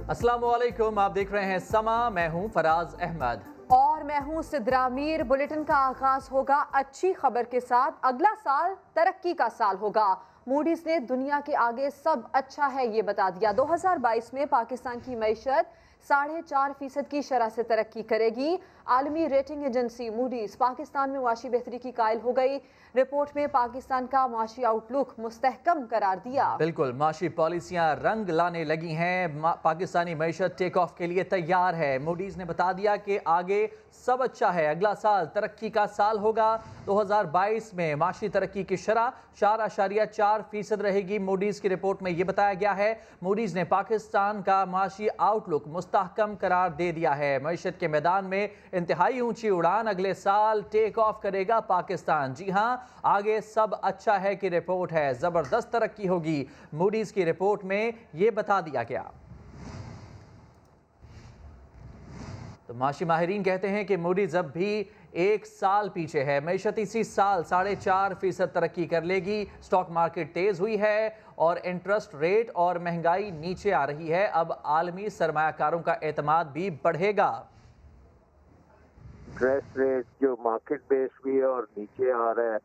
अस्सलाम वालेकुम, आप देख रहे हैं समा। मैं हूं फराज अहमद और मैं हूं सिद्रा मीर। बुलेटिन का आगाज होगा अच्छी खबर के साथ। अगला साल तरक्की का साल होगा। मूडीज ने दुनिया के आगे सब अच्छा है ये बता दिया। 2022 में पाकिस्तान की मईशत 4.5% की शरह से तरक्की करेगी। आलमी रेटिंग एजेंसी मूडीज पाकिस्तान में मुआशी बेहतरी की कायल हो गई। रिपोर्ट में पाकिस्तान का मुआशी आउटलुक मुस्तहकम करार दिया। बिल्कुल, माशी पॉलिसियां रंग लाने लगी हैं। पाकिस्तानी मईशत टेक ऑफ के लिए तैयार है। मूडीज ने बता दिया कि आगे सब अच्छा है, अगला साल तरक्की का साल होगा। 2022 में माशी तरक्की की शरह 4.4% रहेगी। मूडीज की रिपोर्ट में यह बताया गया है। मूडीज ने पाकिस्तान का माशी आउटलुक मुस्तहकम करार दे दिया है। मईशत के मैदान में इंतहाई ऊंची उड़ान, अगले साल टेक ऑफ करेगा पाकिस्तान। जी हां, आगे सब अच्छा है की रिपोर्ट है, जबरदस्त तरक्की होगी। मूडीज की रिपोर्ट में यह बता दिया गया। तो माशी माहिरीन कहते हैं कि मूडीज अब भी एक साल पीछे है। मईशत इसी साल 4.5% तरक्की कर लेगी। स्टॉक मार्केट तेज हुई है और इंटरेस्ट रेट और महंगाई नीचे आ रही है। अब आलमी सरमायाकारों का एतमाद भी बढ़ेगा। इंटरेस्ट रेट जो मार्केट बेस भी है और नीचे आ रहा है,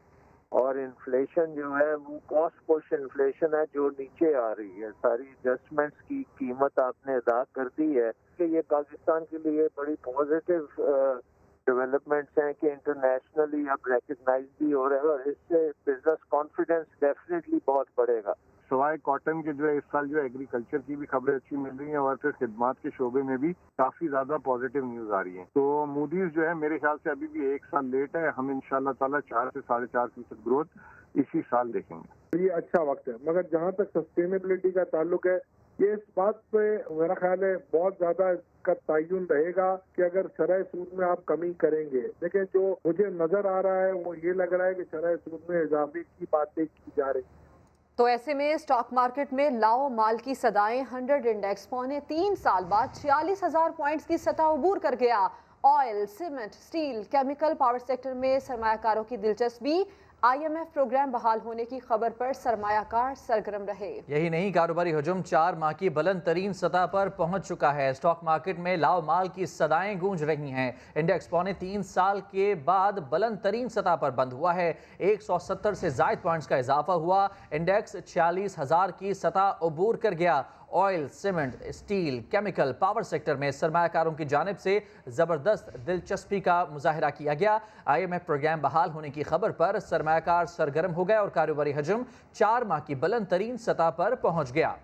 और इन्फ्लेशन जो है वो कॉस्ट पुश इन्फ्लेशन है जो नीचे आ रही है। सारी एडजस्टमेंट्स की कीमत आपने अदा कर दी है कि ये पाकिस्तान के लिए बड़ी पॉजिटिव डेवलपमेंट्स हैं कि इंटरनेशनली अब रिकग्नाइज भी हो रहे हैं, और इससे बिजनेस कॉन्फिडेंस डेफिनेटली बहुत बढ़ेगा। सवाए कॉटन के जो है इस साल जो एग्रीकल्चर की भी खबरें अच्छी मिल रही हैं, और फिर खिदमात के शोबे में भी काफी ज्यादा पॉजिटिव न्यूज आ रही है। तो मूडीज जो है मेरे ख्याल से अभी भी एक साल लेट है। हम इंशाल्लाह ताला 4 से 4.5% ग्रोथ इसी साल देखेंगे। ये अच्छा वक्त है, मगर जहाँ तक सस्टेनेबिलिटी का ताल्लुक है, ये इस बात पे मेरा ख्याल है बहुत ज्यादा इसका तयन रहेगा कि अगर शरह सूद में आप कमी करेंगे। देखिए, जो मुझे नजर आ रहा है वो ये लग रहा है कि शरह सूद में इजाफे की बातें की जा रही। तो ऐसे में स्टॉक मार्केट में लाओ माल की सदाएं। 100 इंडेक्स 3.25 साल बाद 46,000 पॉइंट्स की सतह अबूर कर गया। Oil, cement, steel, chemical, power sector में सरमायाकारों की दिलचस्पी। IMF प्रोग्राम बहाल होने की खबर पर सरमायाकार सरगर्म रहे। यही नहीं, कारोबारी हजम 4 माह की बुलंद तरीन सतह पर पहुंच चुका है। स्टॉक मार्केट में लाओ माल की सदाएं गूंज रही हैं। इंडेक्स 3.25 साल के बाद बुलंद तरीन सतह पर बंद हुआ है। 170 से जायद पॉइंट्स का इजाफा हुआ। इंडेक्स 46,000 की सतह अबूर कर गया। Oil, cement, steel, chemical, power sector में सरमायाकारों की जानिब से जबरदस्त दिलचस्पी का मुजाहरा किया गया। IMF प्रोग्राम बहाल होने की खबर पर सरमायाकार सरगर्म हो गए और कारोबारी हजम 4 माह की बुलंद तरीन सतह पर पहुंच गया।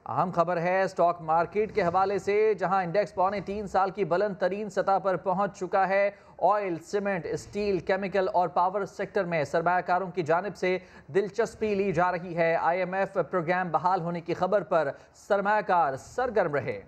अहम खबर है स्टॉक मार्केट के हवाले से, जहां इंडेक्स 3.25 साल की बुलंद तरीन सतह पर पहुंच चुका है। ऑयल, सीमेंट, स्टील, केमिकल और पावर सेक्टर में सरमायाकारों की जानिब से दिलचस्पी ली जा रही है। IMF प्रोग्राम बहाल होने की खबर पर सरमायाकार सरगर्म रहे।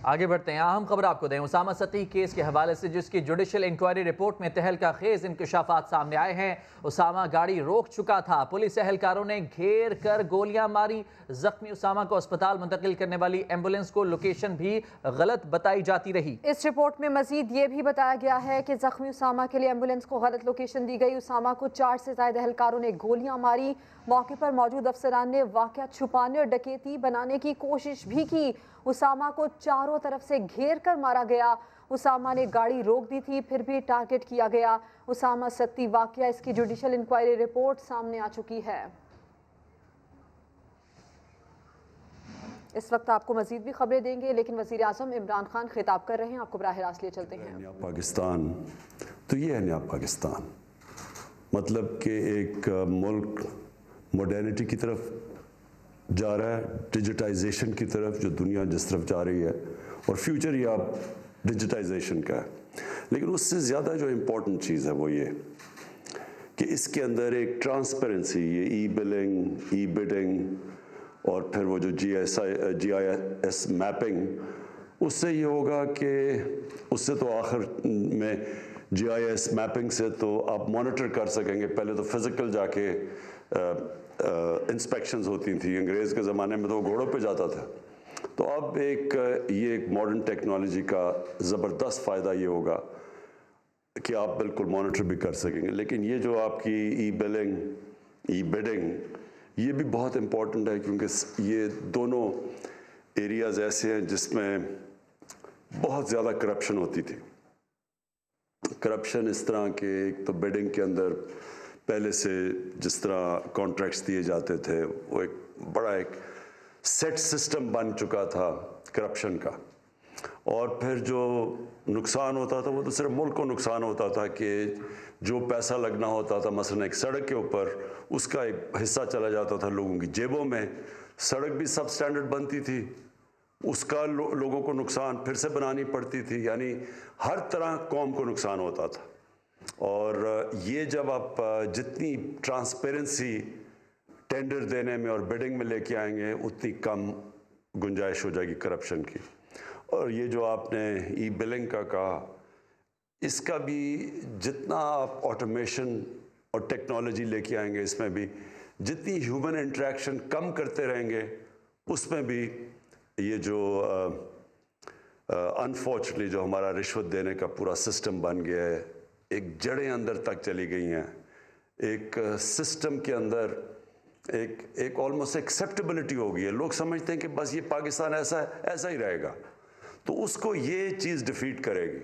आगे बढ़ते हैं। अहम खबर आपको दें उसामा सती केस के हवाले से, जिसकी जुडिशल इंक्वायरी रिपोर्ट में तहलका खेज इंकशाफात सामने आए हैं। उसामा गाड़ी रोक चुका था, पुलिस एहलकारों ने घेर कर गोलियां मारी। जख्मी उसामा को अस्पताल मुंतकिल करने वाली एम्बुलेंस को लोकेशन भी गलत बताई जाती रही। इस रिपोर्ट में मजीद ये भी बताया गया है कि जख्मी उसामा के लिए एम्बुलेंस को गलत लोकेशन दी गई। उसामा को 4 से ज्यादा एहलकारों ने गोलियां मारी। मौके पर मौजूद अफसरान ने वाकया छुपाने और डकैती बनाने की कोशिश भी की। उसामा को चारों तरफ से घेर कर मारा गया। उसामा ने गाड़ी रोक दी थी, फिर भी टारगेट किया गया। उसामा सत्ती वाकया, इसकी जुडिशल इंक्वायरी रिपोर्ट सामने आ चुकी है। इस वक्त आपको मजीद भी खबरें देंगे, लेकिन वज़ीर आज़म इमरान खान खिताब कर रहे हैं, आपको बराह रास्त लिए चलते हैं। नया पाकिस्तान, तो ये है नया पाकिस्तान, मतलब कि एक मुल्क मॉडर्निटी की तरफ जा रहा है, डिजिटाइजेशन की तरफ, जो दुनिया जिस तरफ जा रही है, और फ्यूचर या डिजिटाइजेशन का है। लेकिन उससे ज़्यादा जो इम्पोर्टेंट चीज़ है वो ये कि इसके अंदर एक ट्रांसपेरेंसी, ये ई बिलिंग, ई बिडिंग और फिर वो जो GIS मैपिंग, उससे ये होगा कि उससे तो आखिर में GIS मैपिंग से तो आप मॉनिटर कर सकेंगे। पहले तो फिज़िकल जाके इंस्पेक्शंस होती थी, अंग्रेज़ के ज़माने में तो वो घोड़ों पे जाता था। तो अब ये एक मॉडर्न टेक्नोलॉजी का ज़बरदस्त फ़ायदा ये होगा کہ آپ بالکل مانیٹر بھی کر سکیں گے. لیکن یہ جو آپ کی ای بلنگ، ای بیڈنگ، یہ بھی بہت امپورٹنٹ ہے، کیونکہ یہ دونوں ایریاز ایسے ہیں جس میں بہت زیادہ کرپشن ہوتی تھی. کرپشن اس طرح کہ ایک تو بیڈنگ کے اندر پہلے سے جس طرح کانٹریکٹس دیے جاتے تھے، وہ ایک بڑا ایک سیٹ سسٹم بن چکا تھا کرپشن کا. اور پھر جو نقصان ہوتا تھا وہ تو صرف ملک کو نقصان ہوتا تھا کہ جو پیسہ لگنا ہوتا تھا مثلا ایک سڑک کے اوپر، اس کا ایک حصہ چلا جاتا تھا لوگوں کی جیبوں میں. سڑک بھی سب سٹینڈرڈ بنتی تھی، اس کا لوگوں کو نقصان پھر سے بنانی پڑتی تھی. یعنی ہر طرح قوم کو نقصان ہوتا تھا. اور یہ جب آپ جتنی ٹرانسپیرنسی ٹینڈر دینے میں اور بیڈنگ میں لے کے آئیں گے، اتنی کم گنجائش ہو جائے گی کرپشن کی. اور یہ جو آپ نے ای بلنگ کا کہا، اس کا بھی جتنا آپ آٹومیشن اور ٹیکنالوجی لے کے آئیں گے، اس میں بھی جتنی ہیومن انٹریکشن کم کرتے رہیں گے، اس میں بھی یہ جو انفارچونیٹلی جو ہمارا رشوت دینے کا پورا سسٹم بن گیا ہے، ایک جڑیں اندر تک چلی گئی ہیں. ایک سسٹم کے اندر ایک آلموسٹ ایکسیپٹیبلٹی ہو گئی ہے. لوگ سمجھتے ہیں کہ بس یہ پاکستان ایسا ہی رہے گا، تو اس کو یہ چیز ڈیفیٹ کرے گی.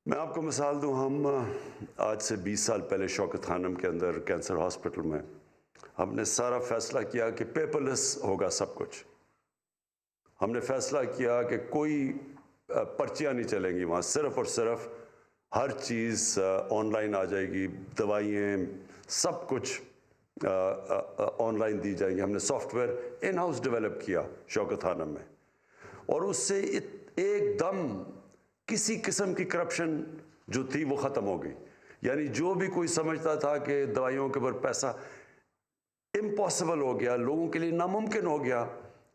میں آپ کو مثال دوں، ہم آج سے 20 سال پہلے شوکت خانم کے اندر کینسر ہاسپٹل میں ہم نے سارا فیصلہ کیا کہ پیپر لیس ہوگا سب کچھ. ہم نے فیصلہ کیا کہ کوئی پرچیاں نہیں چلیں گی وہاں، صرف اور صرف ہر چیز آن لائن آ جائے گی، دوائیں سب کچھ آن لائن دی جائیں گی. ہم نے soft where in house develop کیا شوکت خانم میں، اور اس سے ایک دم کسی قسم کی کرپشن جو تھی وہ ختم ہو گئی. یعنی جو بھی کوئی سمجھتا تھا کہ دوائیوں کے اوپر پیسہ، امپاسبل ہو گیا، لوگوں کے لیے ناممکن ہو گیا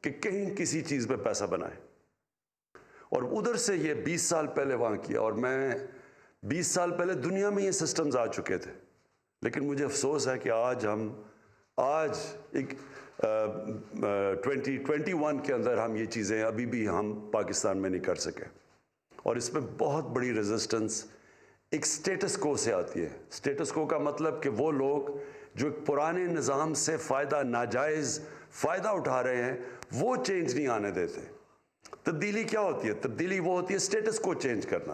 کہ کہیں کسی چیز پہ پیسہ بنائے. اور ادھر سے یہ 20 سال پہلے وہاں کیا. اور میں 20 سال پہلے دنیا میں یہ سسٹمز آ چکے تھے، لیکن مجھے افسوس ہے کہ آج ایک 2021 کے اندر ہم یہ چیزیں ابھی بھی ہم پاکستان میں نہیں کر سکے. اور اس میں بہت بڑی ریزسٹنس ایک سٹیٹس کو سے آتی ہے. سٹیٹس کو کا مطلب کہ وہ لوگ جو ایک پرانے نظام سے ناجائز فائدہ اٹھا رہے ہیں، وہ چینج نہیں آنے دیتے. تبدیلی کیا ہوتی ہے؟ تبدیلی وہ ہوتی ہے سٹیٹس کو چینج کرنا.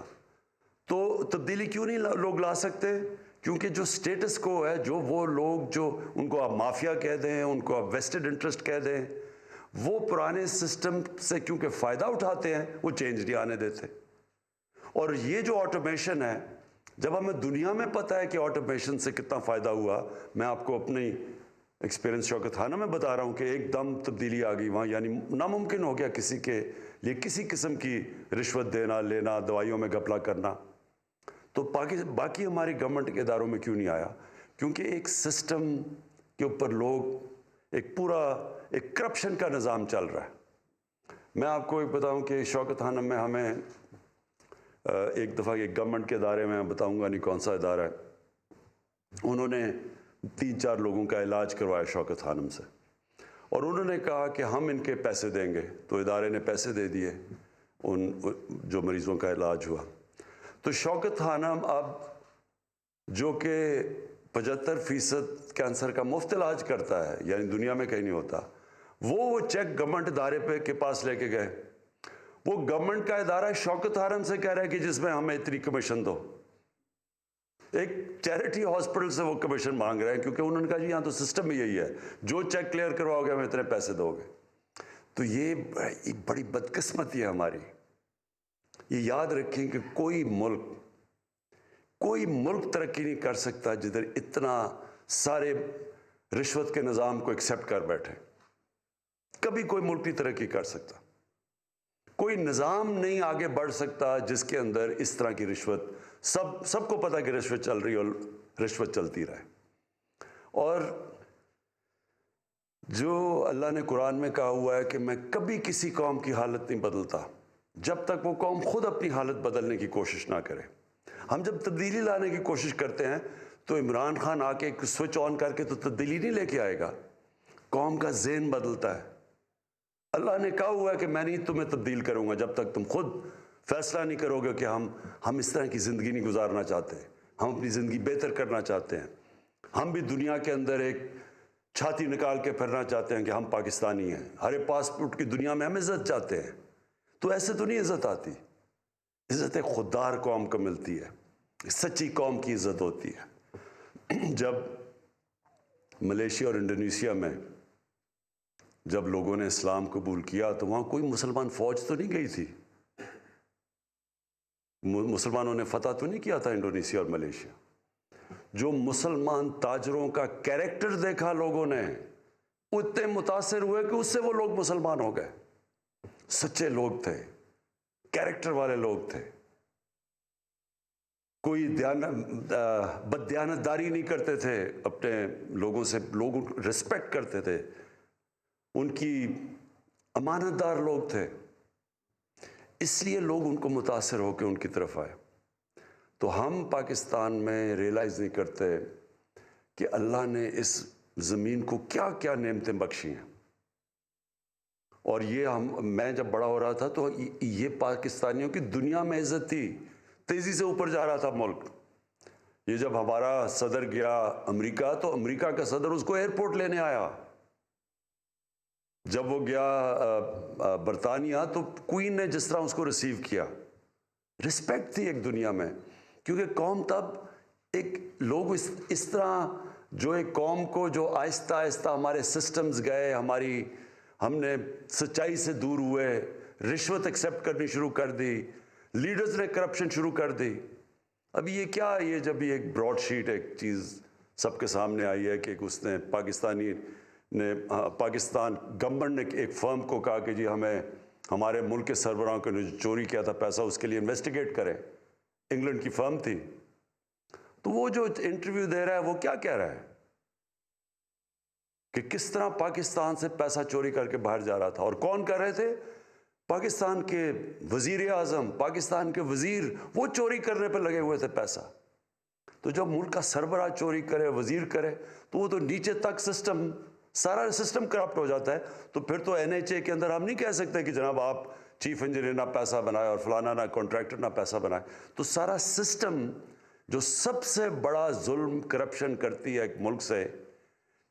تو تبدیلی کیوں نہیں لوگ لا سکتے؟ کیونکہ جو سٹیٹس کو ہے، جو وہ لوگ جو ان کو آپ مافیا کہہ دیں، ان کو آپ ویسٹڈ انٹرسٹ کہہ دیں، وہ پرانے سسٹم سے کیونکہ فائدہ اٹھاتے ہیں، وہ چینج نہیں آنے دیتے. اور یہ جو آٹومیشن ہے، جب ہمیں دنیا میں پتہ ہے کہ آٹومیشن سے کتنا فائدہ ہوا، میں آپ کو اپنی ایکسپیرینس شوکت خانہ میں بتا رہا ہوں کہ ایک دم تبدیلی آ گئی وہاں. یعنی ناممکن ہو گیا کسی کے لیے کسی قسم کی رشوت دینا لینا، دوائیوں میں گھپلا کرنا. تو باقی ہماری گورنمنٹ کے اداروں میں کیوں نہیں آیا؟ کیونکہ ایک سسٹم کے اوپر لوگ ایک کرپشن کا نظام چل رہا ہے. میں آپ کو ایک بتاؤں کہ شوکت خانہ میں ہمیں ایک دفعہ ایک گورنمنٹ کے ادارے میں بتاؤں گا نہیں کون سا ادارہ ہے، انہوں نے 3-4 لوگوں کا علاج کروایا شوکت خانم سے، اور انہوں نے کہا کہ ہم ان کے پیسے دیں گے. تو ادارے نے پیسے دے دیے ان جو مریضوں کا علاج ہوا. تو شوکت خانم اب جو کہ 75% کینسر کا مفت علاج کرتا ہے، یعنی دنیا میں کہیں نہیں ہوتا، وہ چیک گورنمنٹ ادارے کے پاس لے کے گئے. وہ گورنمنٹ کا ادارہ شوکت خانم سے کہہ رہا ہے کہ جس میں ہمیں اتنی کمیشن دو. ایک چیریٹی ہاسپٹل سے وہ کمیشن مانگ رہے ہیں، کیونکہ انہوں نے کہا جی یہاں تو سسٹم ہی یہی ہے، جو چیک کلیئر کرواؤ گے ہمیں اتنے پیسے دو گے. تو یہ ایک بڑی بدقسمتی ہے ہماری. یہ یاد رکھیں کہ کوئی ملک ترقی نہیں کر سکتا جدھر اتنا سارے رشوت کے نظام کو ایکسیپٹ کر بیٹھے. کبھی کوئی ملک نہیں ترقی کر سکتا. کوئی نظام نہیں آگے بڑھ سکتا جس کے اندر اس طرح کی رشوت، سب کو پتا کہ رشوت چل رہی اور رشوت چلتی رہے. اور جو اللہ نے قرآن میں کہا ہوا ہے کہ میں کبھی کسی قوم کی حالت نہیں بدلتا جب تک وہ قوم خود اپنی حالت بدلنے کی کوشش نہ کرے. ہم جب تبدیلی لانے کی کوشش کرتے ہیں تو عمران خان آ کے سوئچ آن کر کے تو تبدیلی نہیں لے کے آئے گا. قوم کا ذہن بدلتا ہے. اللہ نے کہا ہوا ہے کہ میں نہیں تمہیں تبدیل کروں گا جب تک تم خود فیصلہ نہیں کرو گے کہ ہم اس طرح کی زندگی نہیں گزارنا چاہتے، ہم اپنی زندگی بہتر کرنا چاہتے ہیں، ہم بھی دنیا کے اندر ایک چھاتی نکال کے پھرنا چاہتے ہیں کہ ہم پاکستانی ہیں، ہر پاسپورٹ کی دنیا میں ہم عزت چاہتے ہیں، تو ایسے تو نہیں عزت آتی. عزت ایک خوددار قوم کو ملتی ہے، سچی قوم کی عزت ہوتی ہے. جب ملیشیا اور انڈونیشیا میں جب لوگوں نے اسلام قبول کیا تو وہاں کوئی مسلمان فوج تو نہیں گئی تھی، مسلمانوں نے فتح تو نہیں کیا تھا انڈونیشیا اور ملیشیا. جو مسلمان تاجروں کا کیریکٹر دیکھا لوگوں نے اتنے متاثر ہوئے کہ اس سے وہ لوگ مسلمان ہو گئے. سچے لوگ تھے، کیریکٹر والے لوگ تھے، کوئی بددیانتداری نہیں کرتے تھے اپنے لوگوں سے، لوگ رسپیکٹ کرتے تھے، ان کی امانت دار لوگ تھے. اس لیے لوگ ان کو متاثر ہو کے ان کی طرف آئے. تو ہم پاکستان میں ریئلائز نہیں کرتے کہ اللہ نے اس زمین کو کیا کیا نعمتیں بخشی ہیں. اور یہ میں جب بڑا ہو رہا تھا تو یہ پاکستانیوں کی دنیا میں عزت تھی، تیزی سے اوپر جا رہا تھا ملک. یہ جب ہمارا صدر گیا امریکہ تو امریکہ کا صدر اس کو ایئرپورٹ لینے آیا. جب وہ گیا برطانیہ تو کوئین نے جس طرح اس کو ریسیو کیا، رسپیکٹ تھی ایک دنیا میں. کیونکہ قوم تب ایک لوگ اس طرح جو ایک قوم کو جو آہستہ آہستہ ہمارے سسٹمز گئے، ہم نے سچائی سے دور ہوئے، رشوت ایکسیپٹ کرنی شروع کر دی، لیڈرز نے کرپشن شروع کر دی. اب یہ کیا، یہ جب یہ ایک براڈ شیٹ ایک چیز سب کے سامنے آئی ہے کہ اس نے پاکستان گورنمنٹ نے ایک فرم کو کہا کہ جی ہمیں ہمارے ملک کے سربراہوں کو جو چوری کیا تھا پیسہ اس کے لیے انویسٹیگیٹ کریں. انگلینڈ کی فرم تھی. تو وہ جو انٹرویو دے رہا ہے وہ کیا کہہ رہا ہے کہ کس طرح پاکستان سے پیسہ چوری کر کے باہر جا رہا تھا. اور کون کر رہے تھے؟ پاکستان کے وزیر اعظم، پاکستان کے وزیر، وہ چوری کرنے پہ لگے ہوئے تھے پیسہ. تو جب ملک کا سربراہ چوری کرے، وزیر کرے، تو وہ تو نیچے تک سارا سسٹم کرپٹ ہو جاتا ہے. تو پھر تو NHA کے اندر ہم نہیں کہہ سکتے کہ جناب آپ چیف انجینئر نہ پیسہ بنائے اور فلانا نہ کانٹریکٹر نہ پیسہ بنائے. تو سارا سسٹم جو سب سے بڑا ظلم کرپشن کرتی ہے ایک ملک سے،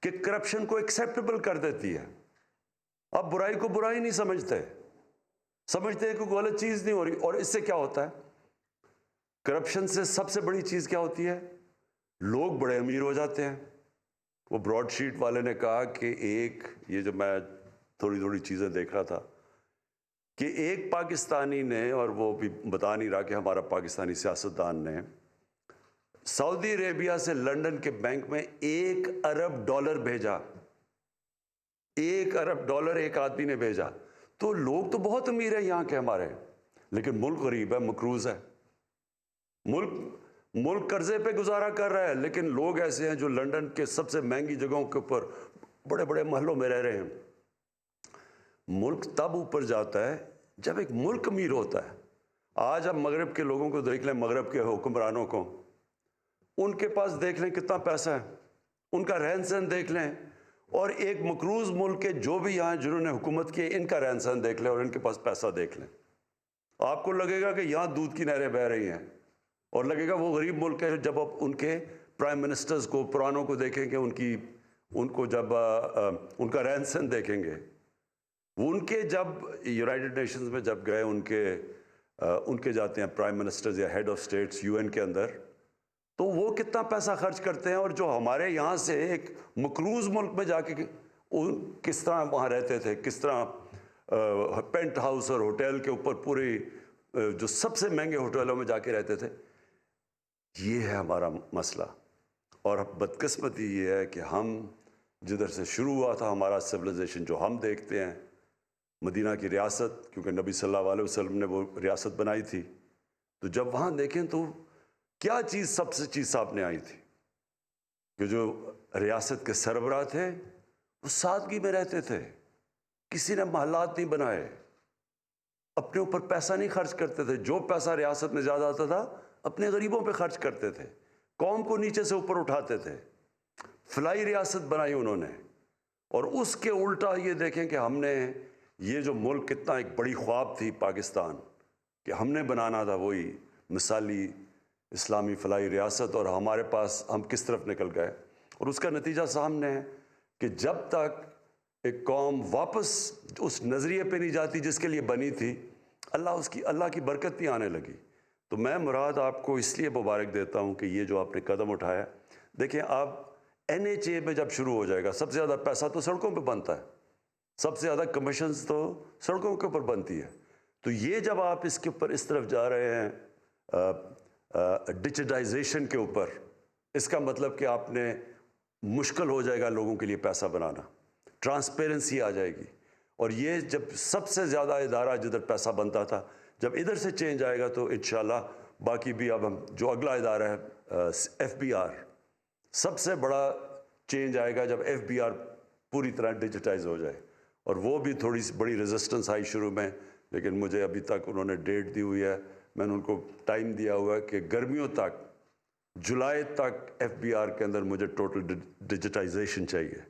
کہ کرپشن کو ایکسیپٹیبل کر دیتی ہے. اب برائی کو برائی نہیں سمجھتے کہ کوئی غلط چیز نہیں ہو رہی. اور اس سے کیا ہوتا ہے؟ کرپشن سے سب سے بڑی چیز کیا ہوتی ہے؟ لوگ بڑے امیر ہو جاتے ہیں. وہ براڈ شیٹ والے نے کہا کہ یہ جو میں تھوڑی چیزیں دیکھ رہا تھا کہ ایک پاکستانی نے، اور وہ بھی بتا نہیں رہا کہ ہمارا پاکستانی سیاستدان نے، سعودی عربیہ سے لنڈن کے بینک میں $1 ارب بھیجا. $1 ارب ایک آدمی نے بھیجا. تو لوگ تو بہت امیر ہیں یہاں کے ہمارے، لیکن ملک غریب ہے، مقروض ہے. ملک قرضے پہ گزارا کر رہا ہے، لیکن لوگ ایسے ہیں جو لنڈن کے سب سے مہنگی جگہوں کے اوپر بڑے بڑے محلوں میں رہ رہے ہیں. ملک تب اوپر جاتا ہے جب ایک ملک امیر ہوتا ہے. آج ہم مغرب کے لوگوں کو دیکھ لیں، مغرب کے حکمرانوں کو، ان کے پاس دیکھ لیں کتنا پیسہ ہے، ان کا رہن سہن دیکھ لیں، اور ایک مقروض ملک کے جو بھی یہاں جنہوں نے حکومت کی ان کا رہن سہن دیکھ لیں اور ان کے پاس پیسہ دیکھ لیں. آپ کو لگے گا کہ یہاں دودھ کی نہریں بہہ رہی ہیں، اور لگے گا وہ غریب ملک ہے. جب آپ ان کے پرائم منسٹرز کو، پرانوں کو دیکھیں گے، ان کو جب ان کا رہن سہن دیکھیں گے، وہ ان کے جب یونائٹڈ نیشنز میں جب گئے، ان کے جاتے ہیں پرائم منسٹرز یا ہیڈ آف اسٹیٹس UN کے اندر، تو وہ کتنا پیسہ خرچ کرتے ہیں. اور جو ہمارے یہاں سے ایک مقروض ملک میں جا کے کس طرح وہاں رہتے تھے، کس طرح پینٹ ہاؤس اور ہوٹل کے اوپر پوری جو سب سے مہنگے ہوٹلوں میں جا کے رہتے تھے. یہ ہے ہمارا مسئلہ. اور بدقسمتی یہ ہے کہ ہم جدھر سے شروع ہوا تھا ہمارا سویلائزیشن، جو ہم دیکھتے ہیں مدینہ کی ریاست، کیونکہ نبی صلی اللہ علیہ وسلم نے وہ ریاست بنائی تھی، تو جب وہاں دیکھیں تو کیا چیز سب سے چیز سامنے آئی تھی کہ جو ریاست کے سربراہ تھے وہ سادگی میں رہتے تھے. کسی نے محلات نہیں بنائے، اپنے اوپر پیسہ نہیں خرچ کرتے تھے. جو پیسہ ریاست میں زیادہ آتا تھا اپنے غریبوں پہ خرچ کرتے تھے، قوم کو نیچے سے اوپر اٹھاتے تھے. فلائی ریاست بنائی انہوں نے. اور اس کے الٹا یہ دیکھیں کہ ہم نے یہ جو ملک، کتنا ایک بڑی خواب تھی پاکستان کہ ہم نے بنانا تھا وہی مثالی اسلامی فلاحی ریاست، اور ہمارے پاس ہم کس طرف نکل گئے، اور اس کا نتیجہ سامنے ہے کہ جب تک ایک قوم واپس اس نظریے پہ نہیں جاتی جس کے لیے بنی تھی، اللہ کی برکت نہیں آنے لگی۔ تو میں مراد آپ کو اس لیے مبارک دیتا ہوں کہ یہ جو آپ نے قدم اٹھایا، دیکھیں آپ NHA میں جب شروع ہو جائے گا، سب سے زیادہ پیسہ تو سڑکوں پہ بنتا ہے، سب سے زیادہ کمیشنز تو سڑکوں کے اوپر بنتی ہے۔ تو یہ جب آپ اس کے اوپر اس طرف جا رہے ہیں ڈیجیٹائزیشن کے اوپر، اس کا مطلب کہ آپ نے مشکل ہو جائے گا لوگوں کے لیے پیسہ بنانا، ٹرانسپیرنسی آ جائے گی، اور یہ جب سب سے زیادہ ادارہ جدھر پیسہ بنتا تھا، جب ادھر سے چینج آئے گا تو انشاءاللہ باقی بھی اب ہم جو اگلا ادارہ ہے FBR، سب سے بڑا چینج آئے گا جب FBR پوری طرح ڈیجیٹائز ہو جائے، اور وہ بھی تھوڑی سی بڑی ریزسٹنس آئی شروع میں، لیکن مجھے ابھی تک انہوں نے ڈیٹ دی ہوئی ہے، میں نے ان کو ٹائم دیا ہوا ہے کہ گرمیوں تک، جولائی تک FBR کے اندر مجھے ٹوٹل ڈیجیٹائزیشن چاہیے،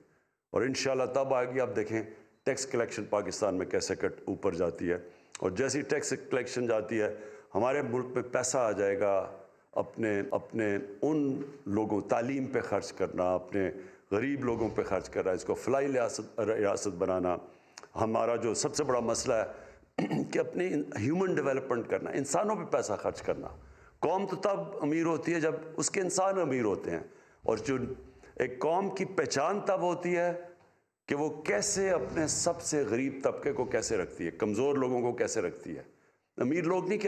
اور انشاءاللہ تب آئے گی۔ آپ دیکھیں ٹیکس کلیکشن پاکستان میں کیسے اوپر جاتی ہے، اور جیسی ٹیکس کلیکشن جاتی ہے ہمارے ملک میں پیسہ آ جائے گا اپنے ان لوگوں، تعلیم پہ خرچ کرنا، اپنے غریب لوگوں پہ خرچ کرنا، اس کو فلاحی ریاست بنانا۔ ہمارا جو سب سے بڑا مسئلہ ہے کہ اپنے ہیومن ڈیولپمنٹ کرنا، انسانوں پہ پیسہ خرچ کرنا۔ قوم تو تب امیر ہوتی ہے جب اس کے انسان امیر ہوتے ہیں، اور جو ایک قوم کی پہچان تب ہوتی ہے کہ وہ کیسے اپنے سب سے غریب طبقے کو کیسے رکھتی ہے، کمزور لوگوں کو کیسے رکھتی ہے۔ امیر لوگ نہیں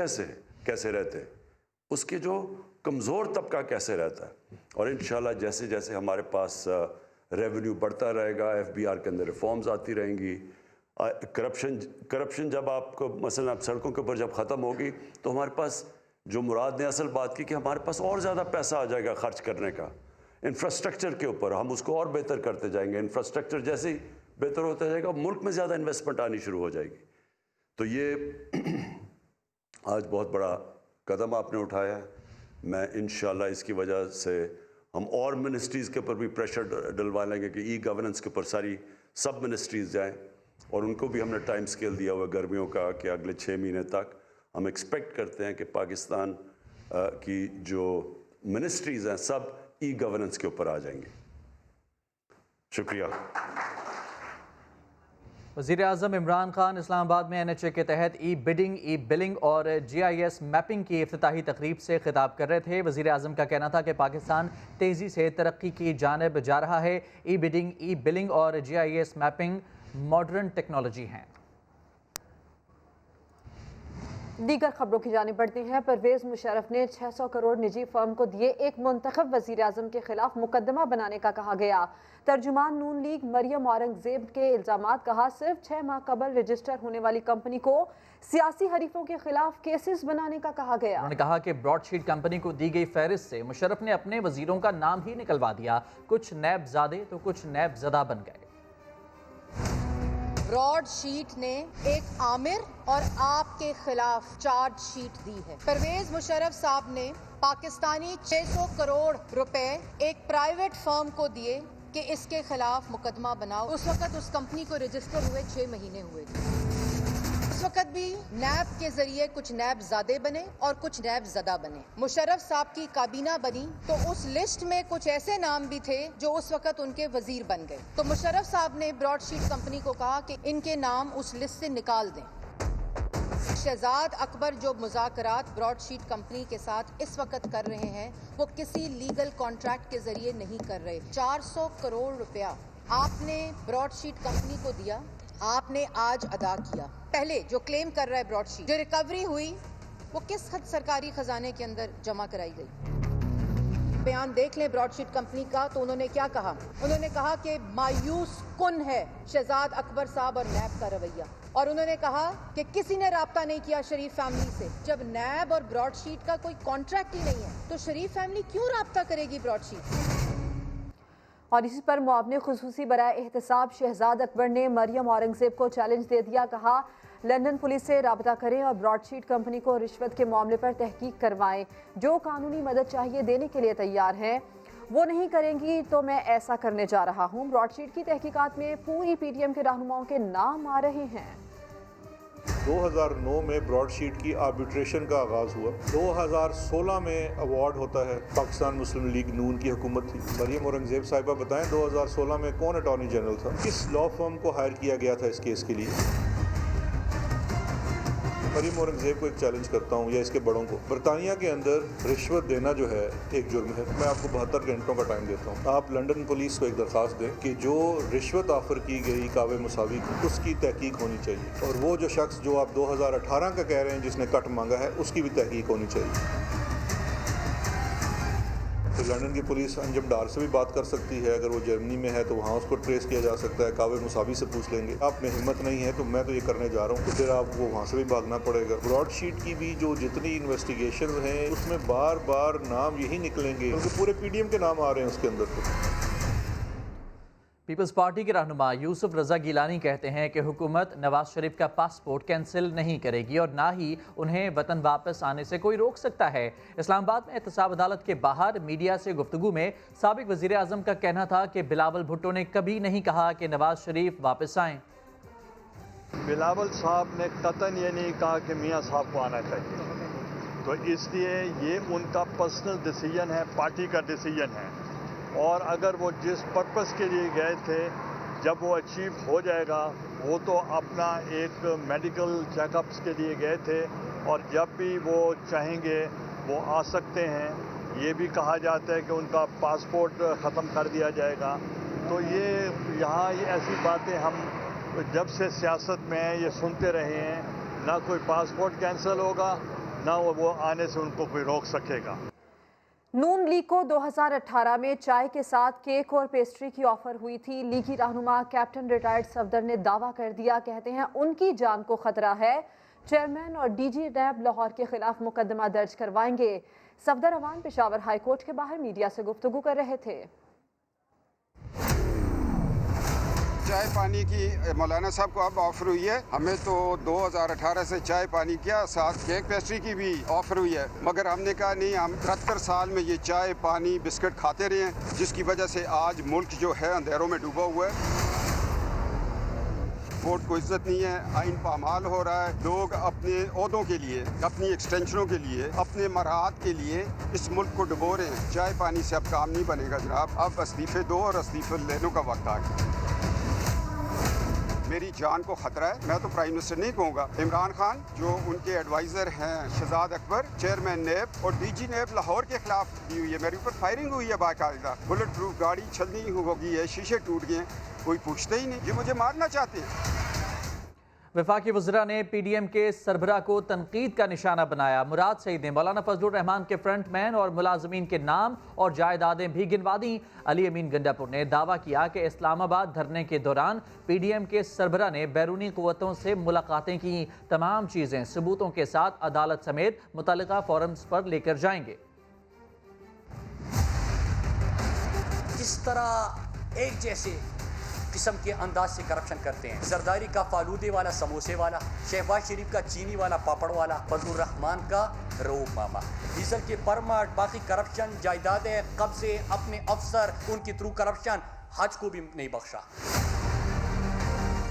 کیسے رہتے، اس کے جو کمزور طبقہ کیسے رہتا ہے۔ اور انشاءاللہ جیسے جیسے ہمارے پاس ریونیو بڑھتا رہے گا، FBR کے اندر ریفارمز آتی رہیں گی، کرپشن جب آپ کو مثلا سڑکوں کے اوپر جب ختم ہوگی تو ہمارے پاس، جو مراد نے اصل بات کی کہ ہمارے پاس اور زیادہ پیسہ آ جائے گا خرچ کرنے کا، انفراسٹرکچر کے اوپر ہم اس کو اور بہتر کرتے جائیں گے۔ انفراسٹرکچر جیسے ہی بہتر ہوتا جائے گا، ملک میں زیادہ انویسٹمنٹ آنی شروع ہو جائے گی۔ تو یہ آج بہت بڑا قدم آپ نے اٹھایا ہے۔ میں انشاءاللہ اس کی وجہ سے ہم اور منسٹریز کے اوپر بھی پریشر ڈلوا لیں گے کہ ای گورننس کے اوپر ساری سب منسٹریز جائیں، اور ان کو بھی ہم نے ٹائم سکیل دیا ہوا ہے گرمیوں کا کہ اگلے 6 مہینے تک ہم ایکسپیکٹ کرتے ہیں کہ پاکستان کی جو منسٹریز ہیں سب ای گورننس کے اوپر آ جائیں گے۔ شکریہ۔ وزیر اعظم عمران خان اسلام آباد میں NHA کے تحت ای بڈنگ، ای بلنگ اور GIS میپنگ کی افتتاحی تقریب سے خطاب کر رہے تھے۔ وزیر اعظم کا کہنا تھا کہ پاکستان تیزی سے ترقی کی جانب جا رہا ہے۔ ای بڈنگ، ای بلنگ اور GIS میپنگ ماڈرن ٹیکنالوجی ہیں۔ دیگر خبروں کی جانب بڑھتے ہیں۔ پرویز مشرف نے 600 کروڑ نجی فرم کو دیے ایک منتخب وزیر اعظم کے خلاف مقدمہ بنانے کا کہا گیا۔ ترجمان نون لیگ مریم اورنگزیب کے الزامات، کہا صرف 6 ماہ قبل رجسٹر ہونے والی کمپنی کو سیاسی حریفوں کے خلاف کیسز بنانے کا کہا گیا۔ انہوں نے کہا کہ براڈ شیٹ کمپنی کو دی گئی فہرست سے مشرف نے اپنے وزیروں کا نام ہی نکلوا دیا، کچھ نیب زادے تو کچھ نیب زدہ بن گئے۔ براڈ شیٹ نے ایک عامر اور آپ کے خلاف چارج شیٹ دی ہے۔ پرویز مشرف صاحب نے پاکستانی 600 کروڑ روپے ایک پرائیویٹ فرم کو دیے کہ اس کے خلاف مقدمہ بناؤ۔ اس وقت اس کمپنی کو رجسٹر ہوئے 6 مہینے ہوئے تھے۔ اس وقت بھی نیب کے ذریعے کچھ نیب زادے بنے اور کچھ نیب زدہ بنے۔ مشرف صاحب کی کابینہ بنی تو اس لسٹ میں کچھ ایسے نام بھی تھے جو اس وقت ان کے وزیر بن گئے، تو مشرف صاحب نے براڈ شیٹ کمپنی کو کہا کہ ان کے نام اس لسٹ سے نکال دیں۔ شہزاد اکبر جو مذاکرات براڈ شیٹ کمپنی کے ساتھ اس وقت کر رہے ہیں وہ کسی لیگل کانٹریکٹ کے ذریعے نہیں کر رہے۔ 400 کروڑ روپیہ آپ نے براڈ شیٹ کمپنی کو دیا، آپ نے آج ادا کیا۔ پہلے جو کلیم کر رہا ہے براڈ شیٹ، جو ریکوری ہوئی وہ کس حد سرکاری خزانے کے اندر جمع کرائی گئی؟ بیان دیکھ لیں براڈ شیٹ کمپنی کا، تو انہوں نے کیا کہا؟ انہوں نے کہا کہ مایوس کن ہے شہزاد اکبر صاحب اور نیب کا رویہ، اور انہوں نے کہا کہ کسی نے رابطہ نہیں کیا شریف فیملی سے۔ جب نیب اور براڈ شیٹ کا کوئی کانٹریکٹ ہی نہیں ہے تو شریف فیملی کیوں رابطہ کرے گی براڈ شیٹ سے؟ اور اسی پر معاون خصوصی برائے احتساب شہزاد اکبر نے مریم اورنگزیب کو چیلنج دے دیا، کہا لندن پولیس سے رابطہ کریں اور براڈ شیٹ کمپنی کو رشوت کے معاملے پر تحقیق کروائیں، جو قانونی مدد چاہیے دینے کے لیے تیار ہیں، وہ نہیں کریں گی تو میں ایسا کرنے جا رہا ہوں۔ براڈ شیٹ کی تحقیقات میں پوری PTM کے رہنماؤں کے نام آ رہے ہیں۔ 2009 में ब्रॉडशीट की आर्बिट्रेशन का आगाज़ हुआ। 2016 में अवार्ड होता है, पाकिस्तान मुस्लिम लीग नून की हुकूमत थी। मरियम औरंगज़ेब साहिबा बताएं 2016 में कौन अटॉर्नी जनरल था, किस लॉ फर्म को हायर किया गया था इस केस के लिए। मरियम औरंगज़ेब को एक चैलेंज करता हूँ या इसके बड़ों को, बरतानिया के अंदर रिश्वत देना जो है एक जुर्म है। मैं आपको 72 घंटों का टाइम देता हूँ। आप लंदन पुलिस को एक दरख्वास्त दें कि जो रिश्वत ऑफर की गई कावे मुसावी को, उसकी तहकीक होनी चाहिए, और वो जो शख्स जो आप 2018 का कह रहे हैं जिसने कट मांगा है, उसकी भी तहकीक होनी चाहिए। तो लंदन की पुलिस अंजुम डार से भी बात कर सकती है, अगर वो जर्मनी में है तो वहाँ उसको ट्रेस किया जा सकता है, कावे मुसावी से पूछ लेंगे। आप में हिम्मत नहीं है तो मैं तो ये करने जा रहा हूँ, तो फिर आपको वहाँ से भी भागना पड़ेगा। ब्रॉडशीट की भी जो जितनी इन्वेस्टिगेशन हैं उसमें बार बार नाम यही निकलेंगे, क्योंकि पूरे PDM के नाम आ रहे हैं उसके अंदर। तो पीपल्स पार्टी के रहनुमा यूसुफ रजा गिलानी कहते हैं कि हुकूमत नवाज शरीफ का पासपोर्ट कैंसिल नहीं करेगी और ना ही उन्हें वतन वापस आने से कोई रोक सकता है। इस्लामाबाद में एहतसाब अदालत के बाहर मीडिया से गुफ्तगू में साबिक वज़ीर आज़म का कहना था कि बिलावल भुट्टो ने कभी नहीं कहा कि नवाज शरीफ वापस आएं। बिलावल साहब ने कतन ये नहीं कहा कि मियाँ साहब को आना चाहिए, तो इसलिए ये उनका पर्सनल डिसीजन है, पार्टी का डिसीजन है। और अगर वो जिस पर्पस के लिए गए थे, जब वो अचीव हो जाएगा, वो तो अपना एक मेडिकल चेकअप्स के लिए गए थे और जब भी वो चाहेंगे वो आ सकते हैं। ये भी कहा जाता है कि उनका पासपोर्ट ख़त्म कर दिया जाएगा। तो ये यहाँ ये ऐसी बातें हम जब से सियासत में हैं ये सुनते रहे हैं। ना कोई पासपोर्ट कैंसिल होगा, ना वो आने से उनको कोई रोक सकेगा। नून लीग को 2018 में चाय के साथ केक और पेस्ट्री की ऑफर हुई थी। लीगी रहनुमा कैप्टन रिटायर्ड सफदर ने दावा कर दिया, कहते हैं उनकी जान को खतरा है। चेयरमैन और DG नैब लाहौर के खिलाफ मुकदमा दर्ज करवाएंगे। सफदर अवान पेशावर हाई कोर्ट के बाहर मीडिया से गुफ्तगू कर रहे थे। चाय पानी की मौलाना साहब को अब ऑफर हुई है, हमें तो 2018 से चाय पानी क्या साथ केक पेस्ट्री की भी ऑफर हुई है, मगर हमने कहा नहीं, हम 73 साल में ये चाय पानी बिस्किट खाते रहे हैं, जिसकी वजह से आज मुल्क जो है अंधेरों में डूबा हुआ है। वोट को इज्जत नहीं है, आइन पामाल हो रहा है। लोग अपने ओहदों के लिए, अपनी एक्सटेंशनों के लिए, अपने मराहत के लिए इस मुल्क को डुबो रहे हैं। चाय पानी से अब काम नहीं बनेगा जनाब, अब इस्तीफे दो और इस्तीफे लेने का वक्त आ गया। मेरी जान को खतरा है। मैं तो प्राइम मिनिस्टर नहीं कहूँगा, इमरान खान जो उनके एडवाइज़र हैं, शहजाद अकबर, चेयरमैन नैब और DG नैब लाहौर के खिलाफ की हुई है। मेरे ऊपर फायरिंग हुई है बाकायदा, बुलेट प्रूफ गाड़ी छलनी होगी है, शीशे टूट गए, कोई पूछते ही नहीं, ये मुझे मारना चाहते हैं। वफाकी वज़रा ने PDM के सरबरा को तनकीद का निशाना बनाया। मुराद सईद ने मौलाना फजलुर रहमान के फ्रंटमैन और मुलाजमीन के नाम और जायदादें भी गिनवा दी। अली अमीन गंडापुर ने दावा किया कि इस्लामाबाद धरने के दौरान PDM के सरबरा ने बैरूनी क़ुव्वतों से मुलाकातें की। तमाम चीज़ें सबूतों के साथ अदालत समेत मुतल्लिका फोरम्स पर लेकर जाएंगे। इस तरह एक जैसे किस्म के अंदाज से करप्शन करते हैं। जरदारी का फालूदे वाला, समोसे वाला, शहबाज शरीफ का चीनी वाला, पापड़ वाला, फजलुर रहमान का रऊफ मामा, डीजल के परमाट, बाकी करप्शन, जायदादें, कब्जे, अपने अफसर, उनके थ्रू करप्शन, हज को भी नहीं बख्शा।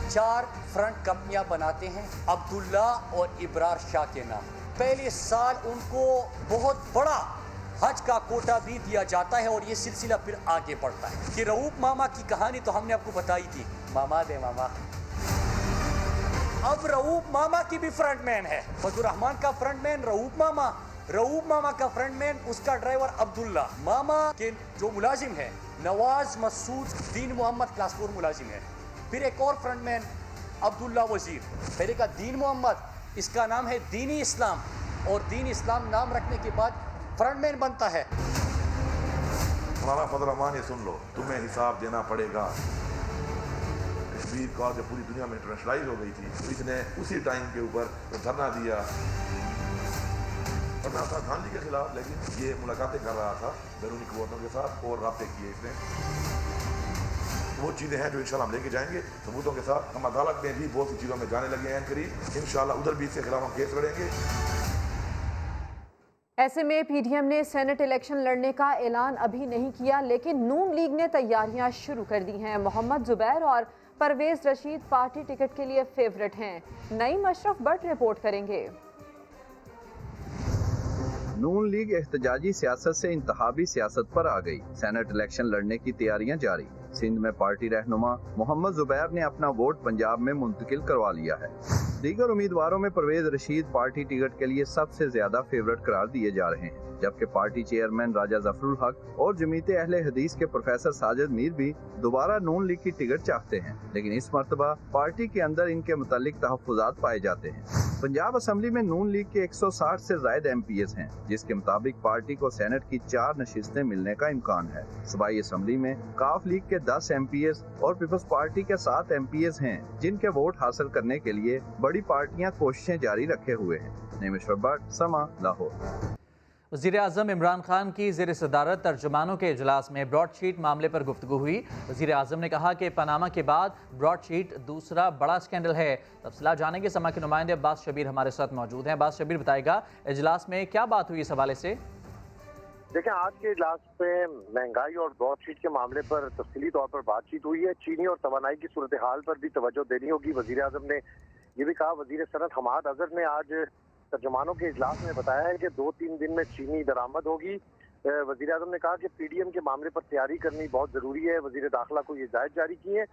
4 फ्रंट कंपनियां बनाते हैं अब्दुल्ला और इब्रार शाह के नाम। पहले साल उनको बहुत बड़ा हज का कोटा भी दिया जाता है और ये सिलसिला फिर आगे बढ़ता है। कि रऊफ मामा की कहानी तो हमने आपको बताई थी, मामा दे मामा। अब रऊफ मामा की भी फ्रंटमैन है। फजलुर रहमान का फ्रंटमैन रऊफ मामा, रऊफ मामा का फ्रंटमैन उसका ड्राइवर अब्दुल्ला। मामा के जो मुलाजिम है नवाज मसूद दीन मोहम्मद क्लास 4 मुलाजिम है। फिर एक और फ्रंटमैन अब्दुल्ला वजीर, पहले का दीन मोहम्मद, इसका नाम है दीनी इस्लाम, और दीन इस्लाम नाम रखने के बाद फ्रंटमैन बनता है। मौलाना फजल रहमान, ये सुन लो, तुम्हें हिसाब देना पड़ेगा। कश्मीर का जब पूरी दुनिया में इंटरनेशनलाइज हो गई थी तो इसने उसी टाइम के ऊपर धरना दिया, धरना था गांधी के खिलाफ, लेकिन ये मुलाकातें कर रहा था बैरूनी क़ुव्वतों के साथ और राब्ते किए इसने। वो चीज़ें हैं जो इंशाल्लाह हम लेके जाएंगे सबूतों के साथ। हम अदालत में भी बहुत सी चीज़ों में जाने लगे हैं करीब, इंशाल्लाह उधर भी इसके खिलाफ हम केस लड़ेंगे। ऐसे में PDM ने सेनेट इलेक्शन लड़ने का ऐलान अभी नहीं किया, लेकिन नून लीग ने तैयारियां शुरू कर दी हैं। मोहम्मद जुबैर और परवेज रशीद पार्टी टिकट के लिए फेवरेट हैं। नईम अशरफ भट्ट रिपोर्ट करेंगे। नून लीग एहतजाजी सियासत से इंतखाबी सियासत पर आ गई। सेनेट इलेक्शन लड़ने की तैयारियां जारी। सिंध में पार्टी रहनुमा मोहम्मद जुबैर ने अपना वोट पंजाब में मुंतकिल करवा लिया है। दीगर उम्मीदवारों में परवेज रशीद पार्टी टिकट के लिए सबसे ज्यादा फेवरेट करार दिए जा रहे हैं, जबकि पार्टी चेयरमैन राजा जफरुल हक और जमीयत अहले हदीस के प्रोफेसर साजिद मीर भी दोबारा नून लीग की टिकट चाहते हैं, लेकिन इस मर्तबा पार्टी के अंदर इनके मुतालिक तहफ़्फ़ुज़ात पाए जाते हैं। पंजाब असम्बली में नून लीग के 160 से ज़ायद MPs हैं, जिसके मुताबिक पार्टी को सेनेट की 4 नशिस्तें मिलने का इम्कान है। सूबाई असम्बली में काफ लीग के 10 MPs और पीपल्स पार्टी के 7 MPs हैं, जिनके वोट हासिल करने के लिए बड़ी पार्टियां कोशिशें जारी रखे हुए हैं। नईम अशरफ भट्ट, समा, लाहौर। वज़ीर-ए-आज़म इमरान खान की ज़ेर सदारत तर्जुमानों के इजलास में ब्रॉडशीट मामले पर गुफ्तगू हुई। वज़ीर-ए-आज़म ने कहा कि पनामा के बाद ब्रॉडशीट दूसरा बड़ा स्कैंडल है। तफसीलात जानेंगे। समा के नुमाइंदे अब्बास शबीर हमारे साथ मौजूद हैं। अब्बास शबीर बताएगा इजलास में क्या बात हुई इस हवाले से। देखें, आज के इजलास में महंगाई और ब्रॉडशीट के मामले पर तफसीली तौर पर बातचीत हुई है। चीनी और तवानाई की सूरत हाल पर भी तवज्जो देनी होगी। वज़ीर-ए-आज़म ने ये भी कहा, वज़ीर सनअत हमाद अजहर ने आज तर्जुमानों के इजलास में बताया है कि 2-3 दिन में चीनी दरामद होगी। वज़ीर-ए-आज़म ने कहा कि PDM के मामले पर तैयारी करनी बहुत ज़रूरी है। वज़ीर दाखिला को ये हिदायत जारी की है।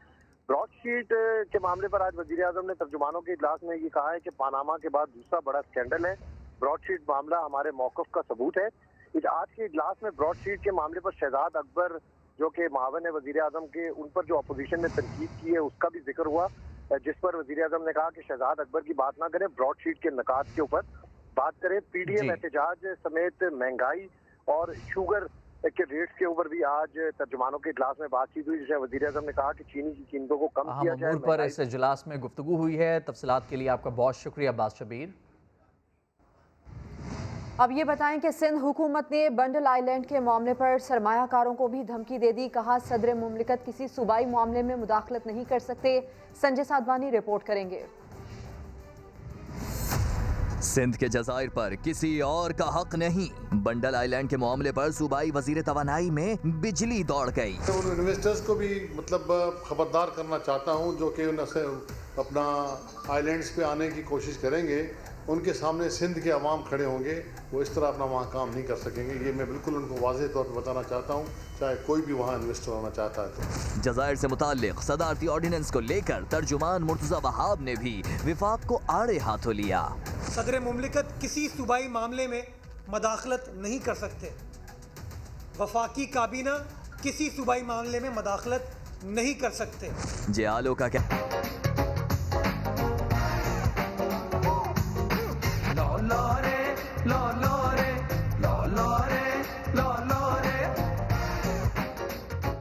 ब्रॉडशीट के मामले पर आज वज़ीर-ए-आज़म ने तर्जुमानों के इजलास में ये कहा है कि पनामा के बाद दूसरा बड़ा स्कैंडल है। ब्रॉडशीट मामला हमारे मौक़िफ़ का सबूत है। आज के इजलास में ब्रॉडशीट के मामले पर शहजाद अकबर जो कि मावन है वज़ीर-ए-आज़म के, उन पर जो अपोजिशन ने तनकीद की है उसका भी जिक्र हुआ, जिस पर वज़ीर-ए-आज़म ने कहा कि शहजाद अकबर की बात ना करें, ब्रॉडशीट के निकात के ऊपर बात करें। PDM एहतजाज समेत महंगाई और शुगर के रेट्स के ऊपर भी आज तर्जुमानों के इजलास में बातचीत हुई, जिसमें वज़ीर-ए-आज़म ने कहा कि चीनी की कीमतों को कम किया जाए। पर इस इजलास में गुफ्तगू हुई है। तफसीलात के लिए आपका बहुत शुक्रिया अब्बास शबीर। अब ये बताएं कि सिंध हुकूमत ने बंडल आइलैंड के मामले पर सरमायाकारों को भी धमकी दे दी। कहा, सदर मुमलिकत किसी सूबाई मामले में मुदाखलत नहीं कर सकते। संजय साधवानी रिपोर्ट करेंगे। सिंध के जजायर पर किसी और का हक नहीं। बंडल आइलैंड के मामले पर सूबाई वजीर तवानाई में बिजली दौड़ गई। उन इन्वेस्टर्स को भी खबरदार करना चाहता हूं जो कि उनसे अपना आइलैंड्स पे आने की कोशिश करेंगे, उनके सामने सिंध के अवाम खड़े होंगे, वो इस तरह अपना वहाँ काम नहीं कर सकेंगे। ये मैं बिल्कुल उनको वाज़ेह तौर पर बताना चाहता हूँ, चाहे कोई भी वहाँ इन्वेस्टर होना चाहता है तो। जजायर से मुताल्लिक सदारती ऑर्डिनेंस को लेकर तर्जुमान मुर्तज़ा वहाब ने भी विफाक को आड़े हाथों लिया। सदर मुमलिकत किसी सूबाई मामले में मदाखलत नहीं कर सकते। वफाकी काबीना किसी सूबाई मामले में मदाखलत नहीं कर सकते। जियालो का क्या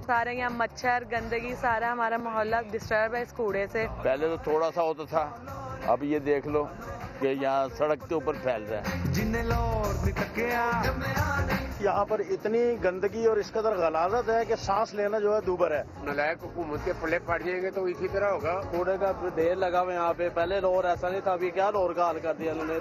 सारे यहाँ मच्छर गंदगी सारा हमारा मोहल्ला डिस्टर्ब है इस कूड़े से। पहले तो थोड़ा सा होता था, अब ये देख लो कि यहाँ सड़क के ऊपर फैल रहा है। यहाँ पर इतनी गंदगी और इस कदर गलाजत है कि सांस लेना जो है दूभर है। नलायक हुकूमत के पल्ले पड़ जाएंगे तो इसी तरह होगा। कूड़े का ढेर लगा हुआ यहाँ पे, पहले लोर ऐसा नहीं था, अभी क्या लोर का हाल कर दिया इन्होंने।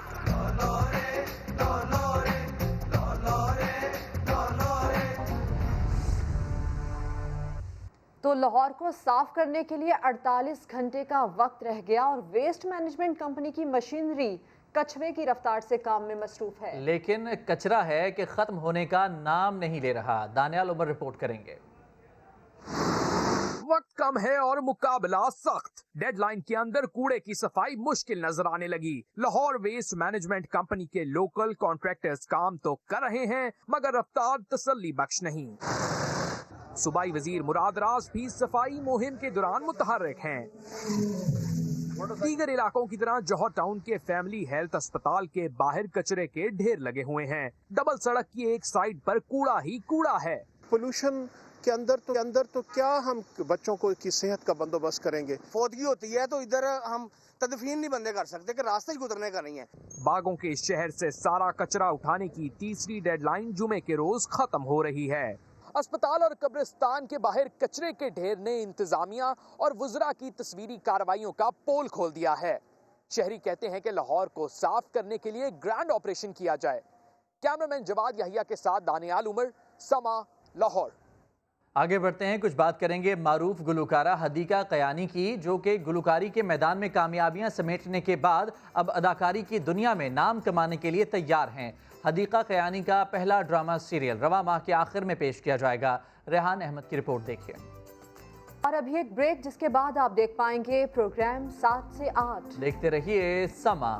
तो लाहौर को साफ करने के लिए 48 घंटे का वक्त रह गया और वेस्ट मैनेजमेंट कंपनी की मशीनरी कचरे की रफ्तार से काम में मसरूफ है। लेकिन कचरा है कि खत्म होने का नाम नहीं ले रहा। दानियाल उमर रिपोर्ट करेंगे। वक्त कम है और मुकाबला सख्त। डेडलाइन के अंदर कूड़े की सफाई मुश्किल नजर आने लगी। लाहौर वेस्ट मैनेजमेंट कंपनी के लोकल कॉन्ट्रैक्टर्स काम तो कर रहे हैं, मगर रफ्तार तसल्ली बख्श नहीं। सूबाई वजीर मुराद राज भी सफाई मुहिम के दौरान मुतहर्रिक हैं। दीगर इलाकों की तरह जौहर टाउन के फैमिली हेल्थ अस्पताल के बाहर कचरे के ढेर लगे हुए हैं। डबल सड़क की एक साइड पर कूड़ा ही कूड़ा है। पोल्यूशन के अंदर तो क्या हम बच्चों को की सेहत का बंदोबस्त करेंगे। फौतगी होती है तो इधर हम तदफीन नहीं बंदे कर सकते कि रास्ते ही गुजरने का नहीं है। बागों के शहर से सारा कचरा उठाने की तीसरी डेडलाइन जुमे के रोज खत्म हो रही है। अस्पताल और कब्रिस्तान के बाहर कचरे के ढेर ने इंतजामिया और वुज़रा की तस्वीरी कार्रवाइयों का पोल खोल दिया है। शहरी कहते हैं कि लाहौर को साफ करने के लिए ग्रैंड ऑपरेशन किया जाए। कैमरामैन जवाद यहिया के साथ दानियाल उमर, समा, लाहौर। आगे बढ़ते हैं, कुछ बात करेंगे मारूफ गुलकारा हदीका कयानी की, जो कि गुलकारी के मैदान में कामयाबियां समेटने के बाद अब अदाकारी की दुनिया में नाम कमाने के लिए तैयार हैं। हदीका कयानी का पहला ड्रामा सीरियल रवां माह के आखिर में पेश किया जाएगा। रेहान अहमद की रिपोर्ट देखिए। और अभी एक ब्रेक, जिसके बाद आप देख पाएंगे प्रोग्राम 7 से 8। देखते रहिए समा।